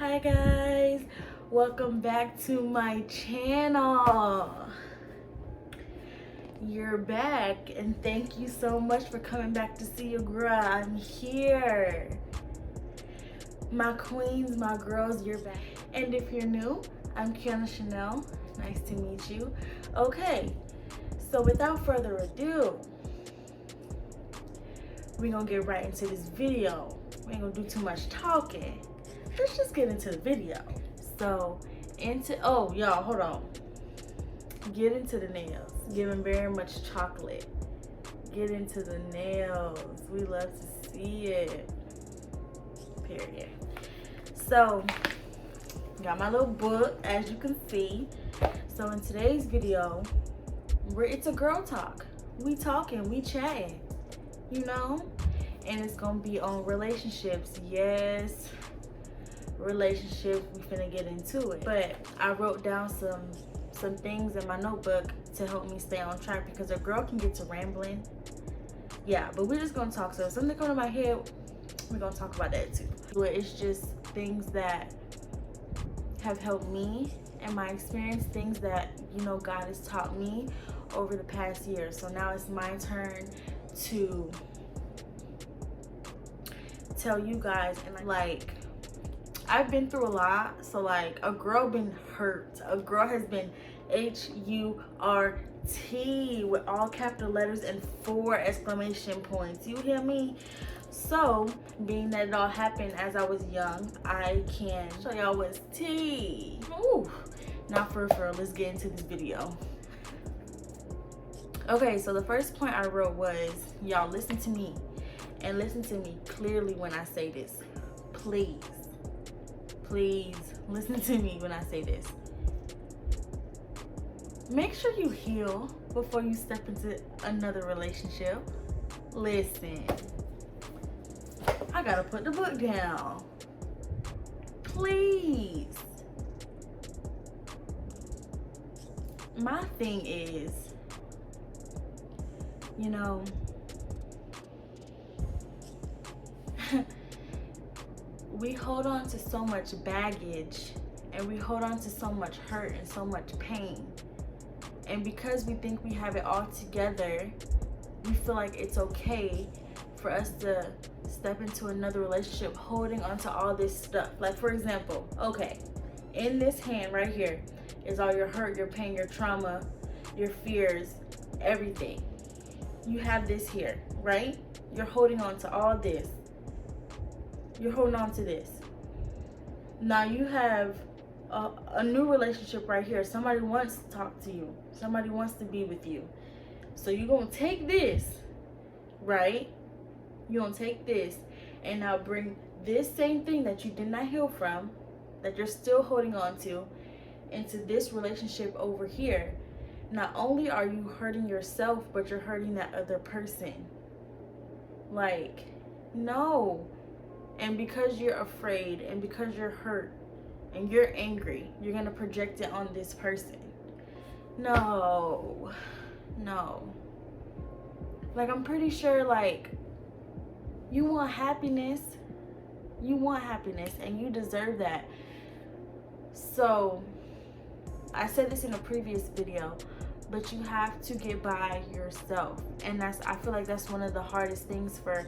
Hi guys, welcome back to my channel. You're back and thank you so much for coming back to see your girl. I'm here. My queens, my girls, you're back. And if you're new, I'm Kiana Chanel. Nice to meet you. Okay, so without further ado, we're gonna get right into this video. We ain't gonna do too much talking. Let's just get into the video. So, y'all, hold on. Get into the nails. Giving very much chocolate. Get into the nails. We love to see it. Period. So, got my little book, as you can see. So, in today's video, it's a girl talk. We talking, we chatting, you know? And it's gonna be on relationships. Yes, relationships, we finna get into it. But I wrote down some things in my notebook to help me stay on track, because a girl can get to rambling. Yeah, but we're just gonna talk. So if something comes to my head, we're gonna talk about that too. But it's just things that have helped me in my experience, things that, you know, God has taught me over the past year. So now it's my turn to tell you guys. And like, I've been through a lot. So like, a girl been hurt. A girl has been H-U-R-T with all capital letters and 4 exclamation points. You hear me? So being that it all happened as I was young, I can show y'all what's tea. Ooh, not for real. Let's get into this video. Okay, so the first point I wrote was, y'all listen to me, and listen to me clearly when I say this. Please listen to me when I say this. Make sure you heal before you step into another relationship. Listen, I gotta put the book down. Please. My thing is, you know, we hold on to so much baggage, and we hold on to so much hurt and so much pain. And because we think we have it all together, we feel like it's okay for us to step into another relationship holding on to all this stuff. Like, for example, okay, in this hand right here is all your hurt, your pain, your trauma, your fears, everything. You have this here, right? You're holding on to all this. You're holding on to this. Now you have a new relationship right here. Somebody wants to talk to you. Somebody wants to be with you. So you're going to take this, right? You're going to take this and now bring this same thing that you did not heal from, that you're still holding on to, into this relationship over here. Not only are you hurting yourself, but you're hurting that other person. Like, no. And because you're afraid, and because you're hurt, and you're angry, you're gonna project it on this person. No. Like, I'm pretty sure, like, you want happiness. You want happiness, and you deserve that. So, I said this in a previous video, but you have to get by yourself. And I feel like that's one of the hardest things for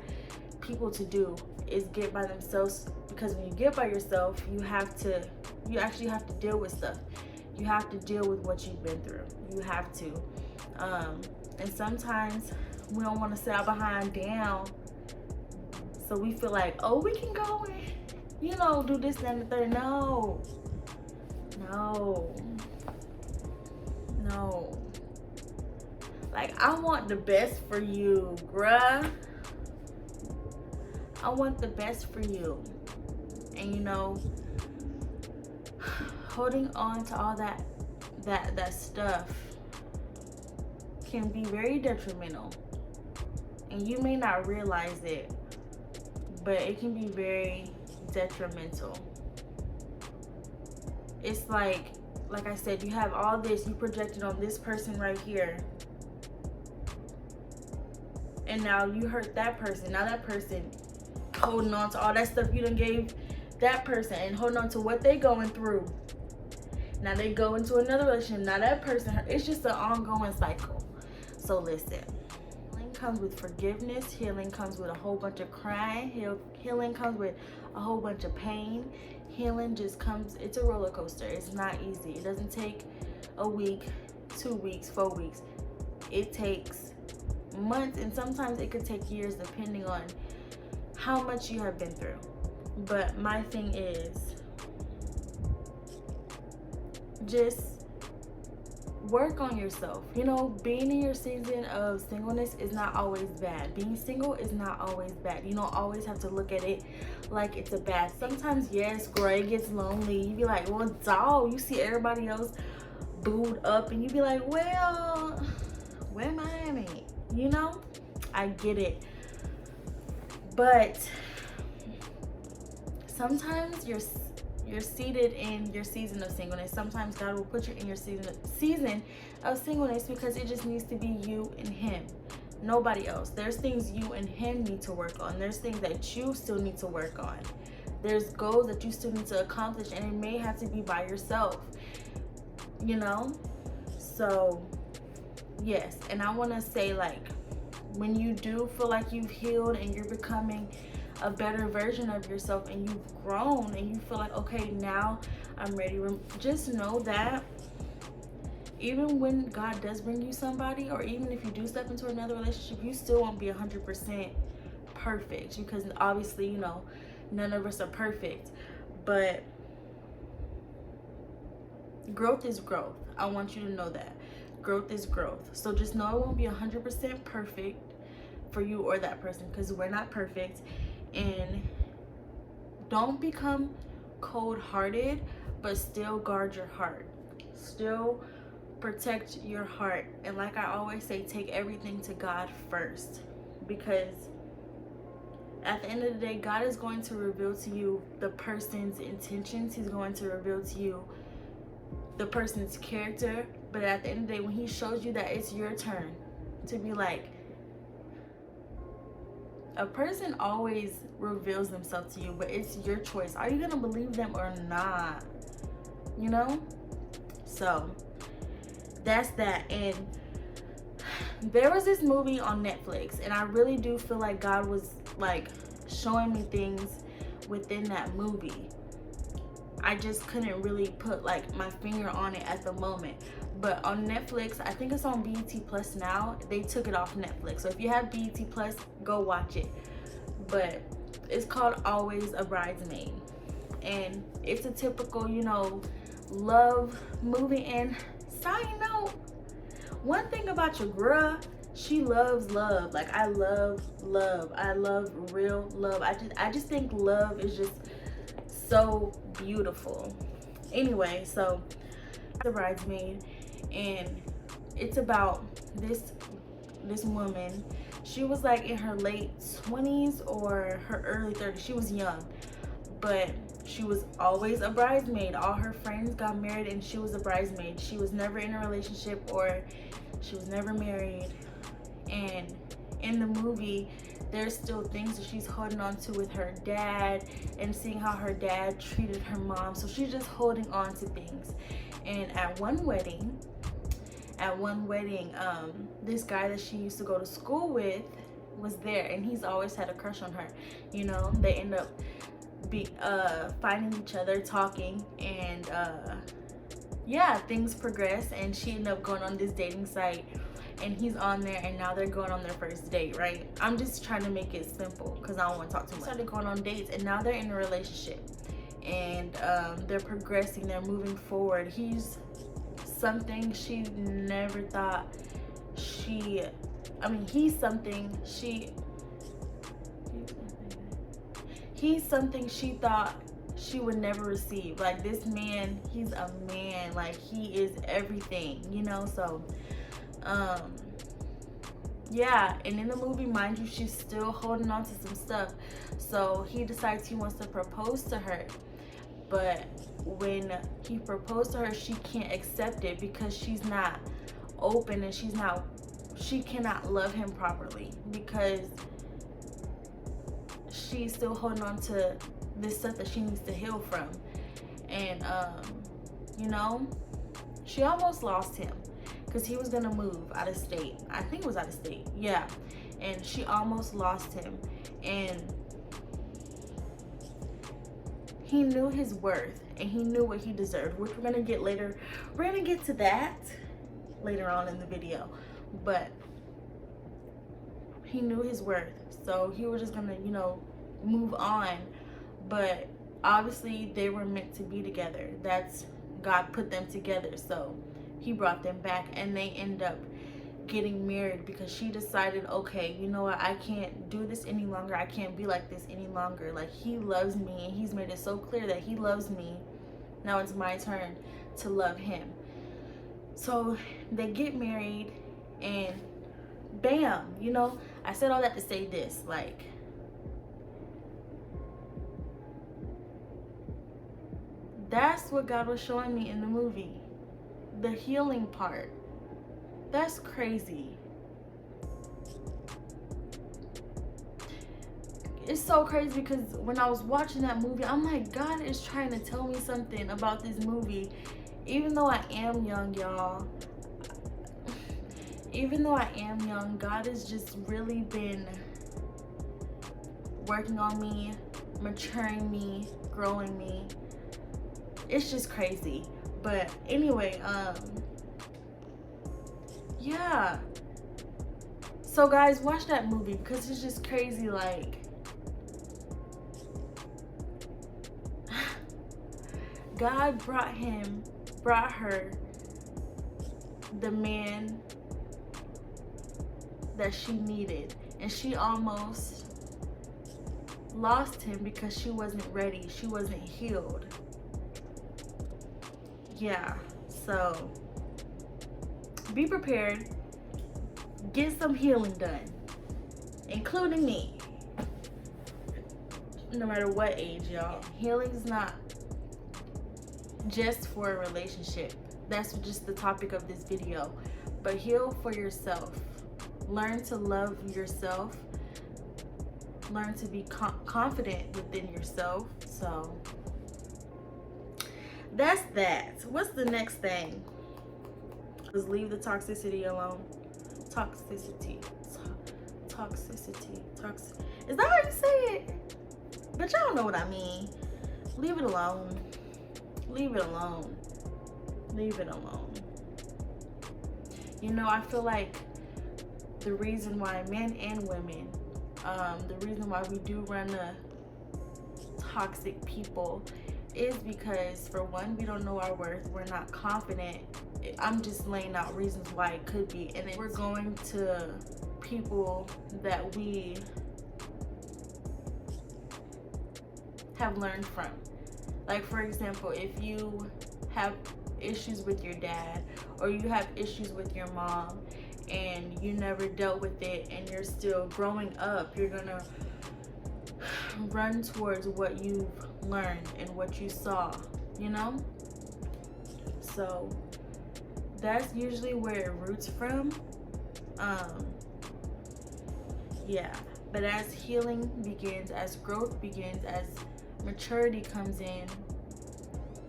people to do, is get by themselves. Because when you get by yourself, you actually have to deal with stuff. You have to deal with what you've been through. You have to. And sometimes we don't want to sit our behind down. So we feel like, oh, we can go and, you know, do this, that, and the third. No. Like, I want the best for you, bruh. I want the best for you. And, you know, holding on to all that stuff can be very detrimental. And you may not realize it, but it can be very detrimental. It's like I said, you have all this, you projected on this person right here. And now you hurt that person. Now that person holding on to all that stuff you done gave that person and holding on to what they going through. Now they go into another relationship. Now that person, it's just an ongoing cycle. So listen, healing comes with forgiveness. Healing comes with a whole bunch of crying. Healing comes with a whole bunch of pain. Healing just comes, it's a roller coaster. It's not easy. It doesn't take a week, 2 weeks, 4 weeks. It takes months, and sometimes it could take years depending on how much you have been through. But my thing is, just work on yourself. You know, being in your season of singleness is not always bad. Being single is not always bad. You don't always have to look at it like it's a bad. Sometimes, yes, girl, it gets lonely. You be like, well, dog, you see everybody else booed up and you be like, well, where am I at? You know, I get it. But sometimes you're seated in your season of singleness. Sometimes God will put you in your season of singleness because it just needs to be you and him, nobody else. There's things you and him need to work on. There's things that you still need to work on. There's goals that you still need to accomplish, and it may have to be by yourself, you know? So yes, and I want to say, like, when you do feel like you've healed and you're becoming a better version of yourself and you've grown and you feel like, okay, now I'm ready, just know that even when God does bring you somebody, or even if you do step into another relationship, you still won't be 100% perfect, because obviously, you know, none of us are perfect. But growth is growth. I want you to know that growth is growth. So just know it won't be 100% perfect for you or that person, because we're not perfect. And don't become cold-hearted, but still guard your heart. Still protect your heart. And like I always say, take everything to God first, because at the end of the day, God is going to reveal to you the person's intentions. He's going to reveal to you the person's character. But at the end of the day, when he shows you that it's your turn to be like, a person always reveals themselves to you, but it's your choice. Are you gonna believe them or not? You know? So that's that. And there was this movie on Netflix, and I really do feel like God was like showing me things within that movie. I just couldn't really put like my finger on it at the moment. But on Netflix, I think it's on BET Plus now. They took it off Netflix. So if you have BET Plus, go watch it. But it's called Always a Bridesmaid. And it's a typical, you know, love movie. And side note, one thing about your girl, she loves love. Like, I love love. I love real love. I just think love is just so beautiful. Anyway, so The Bridesmaid, and it's about this woman. She was like in her late 20s or her early 30s. She was young, but she was always a bridesmaid. All her friends got married and she was a bridesmaid. She was never in a relationship, or she was never married. And in the movie, there's still things that she's holding on to with her dad, and seeing how her dad treated her mom. So she's just holding on to things. And at one wedding, this guy that she used to go to school with was there, and he's always had a crush on her. You know, they end up finding each other, talking, and yeah, things progress, and she ended up going on this dating site, and he's on there, and now they're going on their first date, right? I'm just trying to make it simple because I don't want to talk too much. They started going on dates, and now they're in a relationship, and they're progressing, they're moving forward. He's something she never thought he's something she thought she would never receive. Like, this man, he's a man. Like, he is everything, you know? So yeah, and in the movie, mind you, she's still holding on to some stuff. So he decides he wants to propose to her, but when he proposed to her, she can't accept it because she's not open, and she cannot love him properly because she's still holding on to this stuff that she needs to heal from. And you know, she almost lost him because he was gonna move out of state. I think it was out of state, yeah. And she almost lost him, and he knew his worth and he knew what he deserved, which we're gonna get later. We're gonna get to that later on in the video, but he knew his worth, so he was just gonna, you know, move on. But obviously they were meant to be together. That's, God put them together, so he brought them back, and they end up getting married because she decided, okay, you know what, I can't do this any longer. I can't be like this any longer. Like, he loves me and he's made it so clear that he loves me. Now it's my turn to love him. So they get married, and bam, you know, I said all that to say this, like, that's what God was showing me in the movie. The healing part. That's crazy. It's so crazy because when I was watching that movie, I'm like, God is trying to tell me something about this movie. Even though I am young, y'all. Even though I am young, God has just really been working on me, maturing me, growing me. It's just crazy. But anyway, yeah. So guys, watch that movie because it's just crazy. Like, God brought her the man that she needed, and she almost lost him because she wasn't ready. She wasn't healed. Yeah, so be prepared. Get some healing done, including me. No matter what age, y'all. Healing's not just for a relationship. That's just the topic of this video. But heal for yourself. Learn to love yourself. Learn to be confident within yourself. So that's that. What's the next thing? Just leave the toxicity alone. Toxicity. Is that how you say it? But y'all know what I mean. Leave it alone. Leave it alone. Leave it alone. You know, I feel like the reason why men and women, the reason why we do run a toxic people is because, for one, we don't know our worth. We're not confident. I'm just laying out reasons why it could be. And then we're going to people that we have learned from. Like, for example, if you have issues with your dad, or you have issues with your mom, and you never dealt with it, and you're still growing up, you're gonna run towards what you've learned and what you saw, you know? So that's usually where it roots from. Yeah, but as healing begins, as growth begins, as maturity comes in,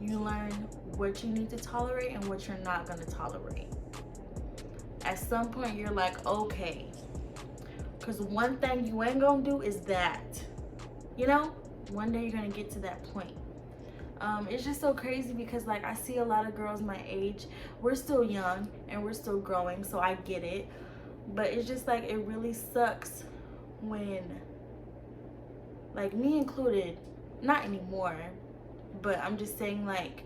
you learn what you need to tolerate and what you're not going to tolerate. At some point, you're like, okay, because one thing you ain't going to do is that. You know, one day you're going to get to that point. It's just so crazy because, like, I see a lot of girls my age. We're still young and we're still growing, so I get it. But it's just like, it really sucks when, like, me included, not anymore, but I'm just saying, like,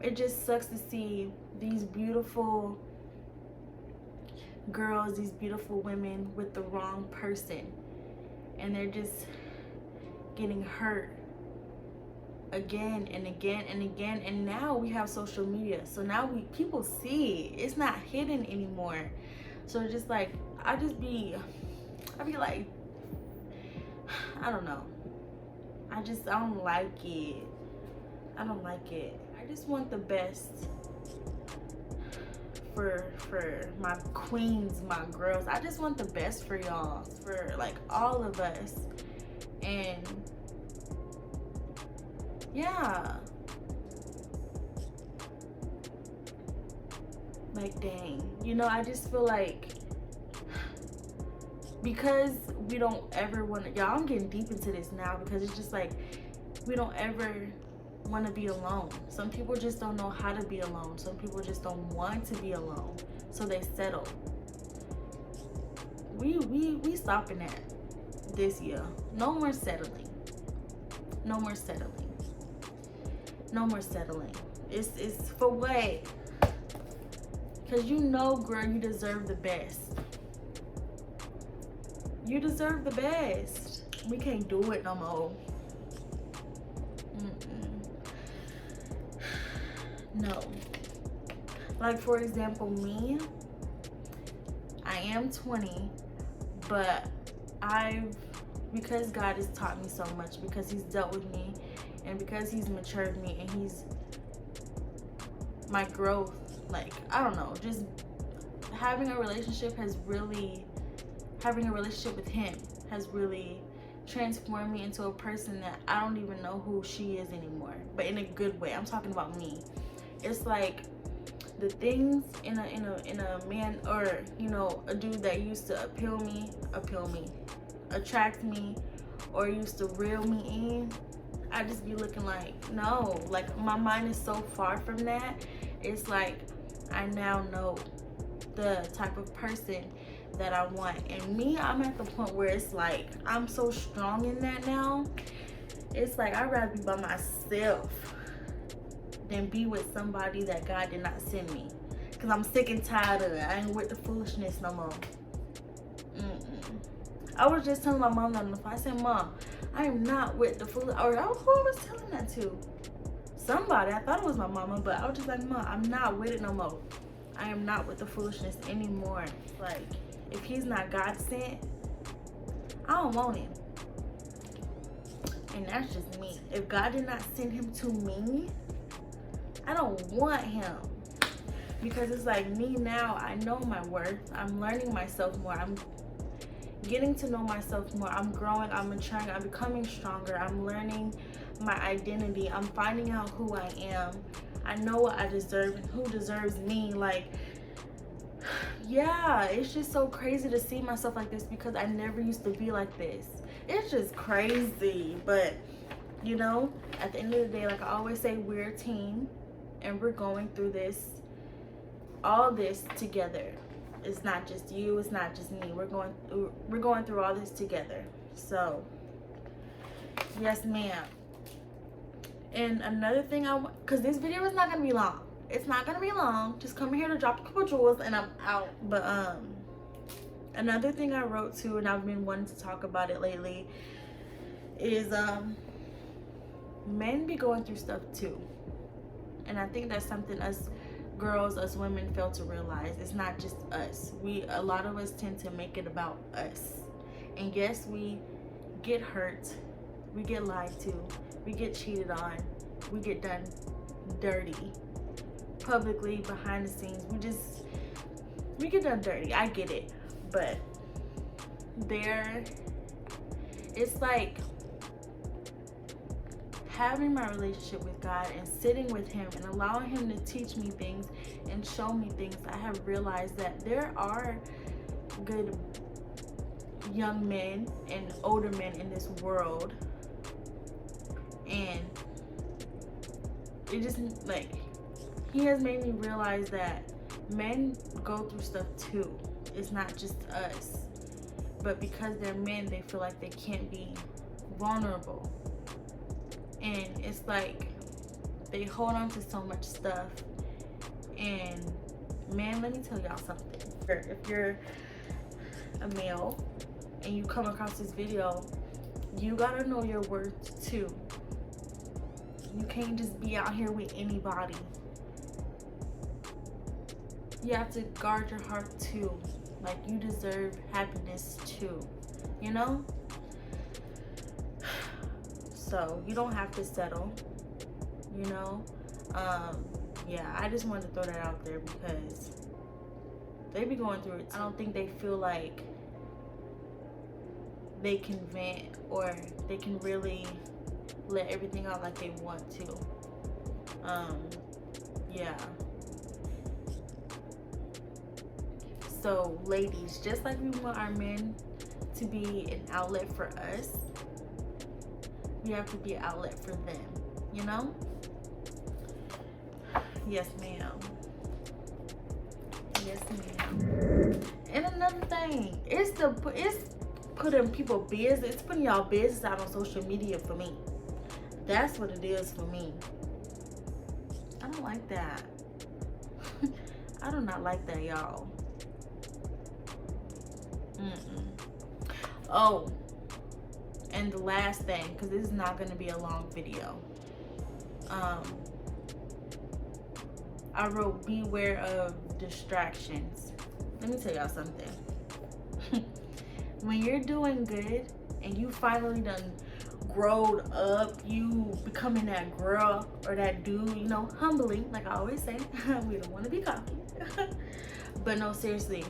it just sucks to see these beautiful girls, these beautiful women with the wrong person, and they're just getting hurt again and again and again. And now we have social media, so now people see, it's not hidden anymore. So it's just like, I'd be like, I don't know, I don't like it. I don't like it. I just want the best for my queens, my girls. I just want the best for y'all, for like all of us. And Yeah. Like, dang. You know, I just feel like because we don't ever want to, y'all, I'm getting deep into this now because it's just like we don't ever want to be alone. Some people just don't know how to be alone. Some people just don't want to be alone, so they settle. We stopping that this year. No more settling. No more settling. No more settling. It's for what? Because you know, girl, you deserve the best. You deserve the best. We can't do it no more. No. Like, for example, me, I am 20, but because God has taught me so much, because he's dealt with me, and because he's matured me, and he's my growth, like, I don't know, just having a relationship with him has really transformed me into a person that I don't even know who she is anymore, but in a good way. I'm talking about me. It's like the things in a man, or you know, a dude that used to attract me, or used to reel me in, I just be looking like, no, like my mind is so far from that. It's like I now know the type of person that I want. And me, I'm at the point where it's like I'm so strong in that now. It's like I'd rather be by myself than be with somebody that God did not send me. Because I'm sick and tired of it. I ain't with the foolishness no more. I was just telling my mom that on the phone. I said, Mom, I am not with the foolishness. Or who I was telling that to? Somebody. I thought it was my mama, but I was just like, Mom, I'm not with it no more. I am not with the foolishness anymore. Like, if he's not God sent, I don't want him. And that's just me. If God did not send him to me, I don't want him. Because it's like me now, I know my worth. I'm learning myself more. I'm getting to know myself more. I'm growing, I'm maturing, I'm becoming stronger. I'm learning my identity. I'm finding out who I am. I know what I deserve and who deserves me. Like, yeah, it's just so crazy to see myself like this because I never used to be like this. It's just crazy. But, you know, at the end of the day, like I always say, we're a team and we're going through this, all this together. It's not just you, it's not just me. We're going through all this together. So, yes, ma'am. And another thing because this video is not gonna be long. It's not gonna be long. Just come here to drop a couple jewels and I'm out. But another thing I wrote too, and I've been wanting to talk about it lately, is men be going through stuff too. And I think that's something us girls, us women fail to realize. It's not just us. A lot of us tend to make it about us. And yes, we get hurt, we get lied to, we get cheated on, we get done dirty publicly, behind the scenes. We get done dirty. I get it. But it's like having my relationship with God and sitting with him and allowing him to teach me things and show me things, I have realized that there are good young men and older men in this world. And it just, like, he has made me realize that men go through stuff too. It's not just us. But because they're men, they feel like they can't be vulnerable. And it's like they hold on to so much stuff. And man, let me tell y'all something. If you're a male and you come across this video, you gotta know your worth too. You can't just be out here with anybody. You have to guard your heart too. Like, you deserve happiness too, you know? So you don't have to settle, you know? Yeah, I just wanted to throw that out there because they be going through it. I don't think they feel like they can vent or they can really let everything out like they want to. Yeah. So ladies, just like we want our men to be an outlet for us, we have to be an outlet for them, you know? Yes, ma'am. Yes, ma'am. And another thing, it's putting people business, it's putting y'all business out on social media for me. That's what it is for me. I don't like that. I do not like that, y'all. Oh, and the last thing, because this is not going to be a long video. I wrote, beware of distractions. Let me tell y'all something. When you're doing good and you finally done growed up, you becoming that girl or that dude, you know, humbly, like I always say, we don't want to be cocky. But no, seriously,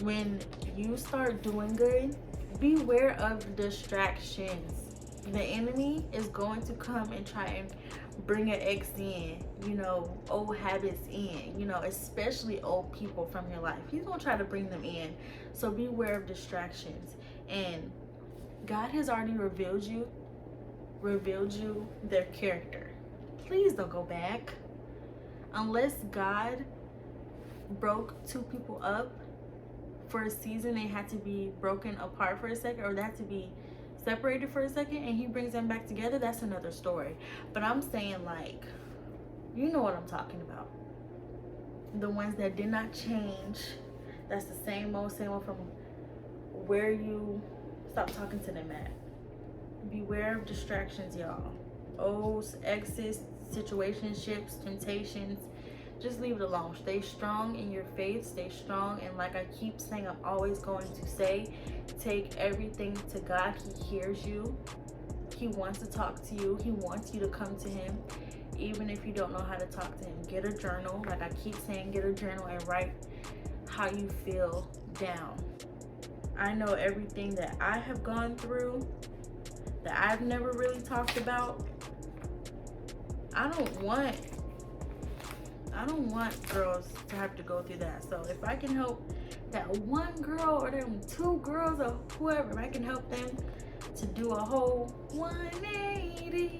when you start doing good, beware of distractions. The enemy is going to come and try and bring an ex in, you know, old habits in, you know, especially old people from your life. He's gonna try to bring them in. So beware of distractions. And God has already revealed you their character. Please don't go back. Unless God broke two people up for a season, they had to be broken apart for a second, or they had to be separated for a second, and he brings them back together. That's another story. But I'm saying, like, you know what I'm talking about. The ones that did not change. That's the same old from where you stop talking to them at. Beware of distractions, y'all. Old exes, situationships, temptations. Just leave it alone. Stay strong in your faith. Stay strong. And like I keep saying, I'm always going to say, take everything to God. He hears you. He wants to talk to you. He wants you to come to him. Even if you don't know how to talk to him, get a journal. Like I keep saying, get a journal and write how you feel down. I know everything that I have gone through that I've never really talked about. I don't want girls to have to go through that. So if I can help that one girl or them two girls or whoever, if I can help them to do a whole 180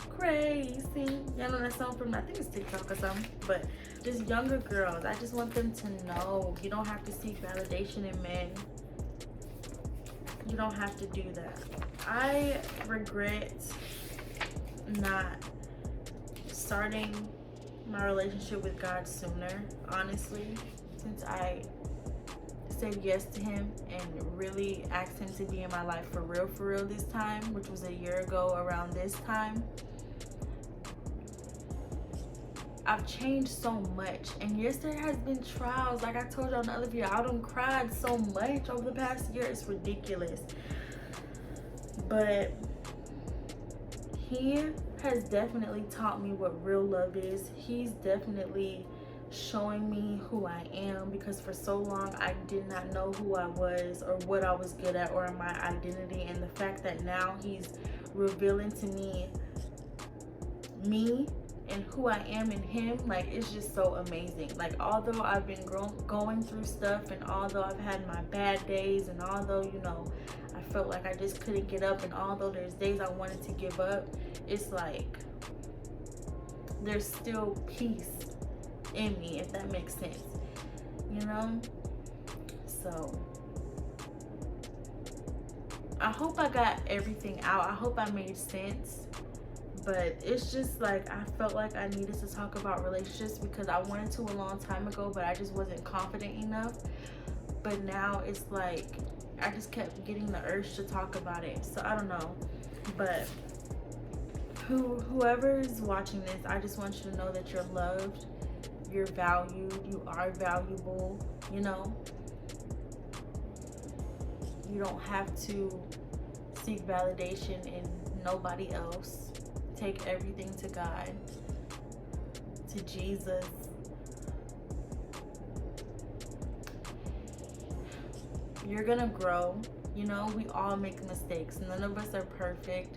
crazy. Y'all know that song from, I think it's TikTok or something, but just younger girls. I just want them to know you don't have to seek validation in men. You don't have to do that. I regret not starting my relationship with God sooner, honestly, since I said yes to him and really asked him to be in my life for real this time, which was a year ago around this time. I've changed so much, and yes, there has been trials. Like I told y'all in the other video, I done cried so much over the past year. It's ridiculous. But he has definitely taught me what real love is. He's definitely showing me who I am, because for so long I did not know who I was or what I was good at or my identity. And the fact that now he's revealing to me and who I am in him, like, it's just so amazing. Like, although I've been going through stuff, and although I've had my bad days, and although, you know, I felt like I just couldn't get up, and although there's days I wanted to give up, it's like there's still peace in me, if that makes sense, you know? So I hope I got everything out. I hope I made sense. But it's just like, I felt like I needed to talk about relationships because I wanted to a long time ago, but I just wasn't confident enough. But now it's like, I just kept getting the urge to talk about it. So I don't know. But whoever is watching this, I just want you to know that you're loved, you're valued, you are valuable, you know? You don't have to seek validation in nobody else. Take everything to God, to Jesus. You're gonna grow. You know, we all make mistakes. None of us are perfect.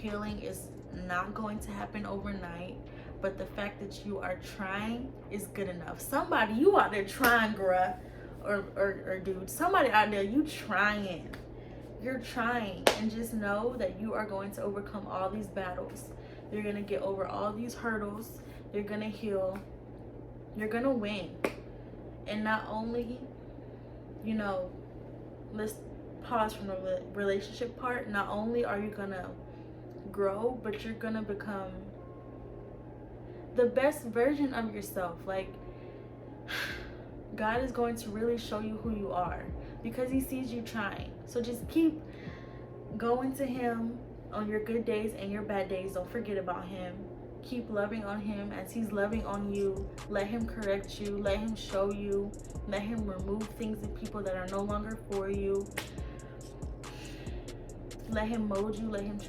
healing is not going to happen overnight, but the fact that you are trying is good enough. Somebody, you out there trying, girl, or dude, somebody out there, you trying. You're trying, and just know that you are going to overcome all these battles. You're going to get over all these hurdles. You're going to heal. You're going to win. And not only, you know, let's pause from the relationship part. Not only are you going to grow, but you're going to become the best version of yourself. Like, God is going to really show you who you are because he sees you trying. So just keep going to him on your good days and your bad days. Don't forget about him. Keep loving on him as he's loving on you. Let him correct you. Let him show you. Let him remove things and people that are no longer for you. Let him mold you. Let him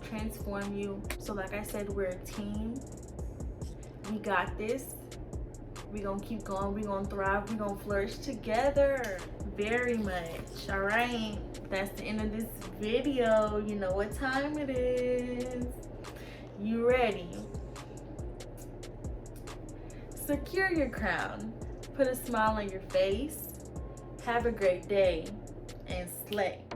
transform you. So like I said, we're a team. We got this. We're going to keep going. We're going to thrive. We're going to flourish together. Very much. All right. That's the end of this video. You know what time it is. You ready? Secure your crown. Put a smile on your face. Have a great day. And slay.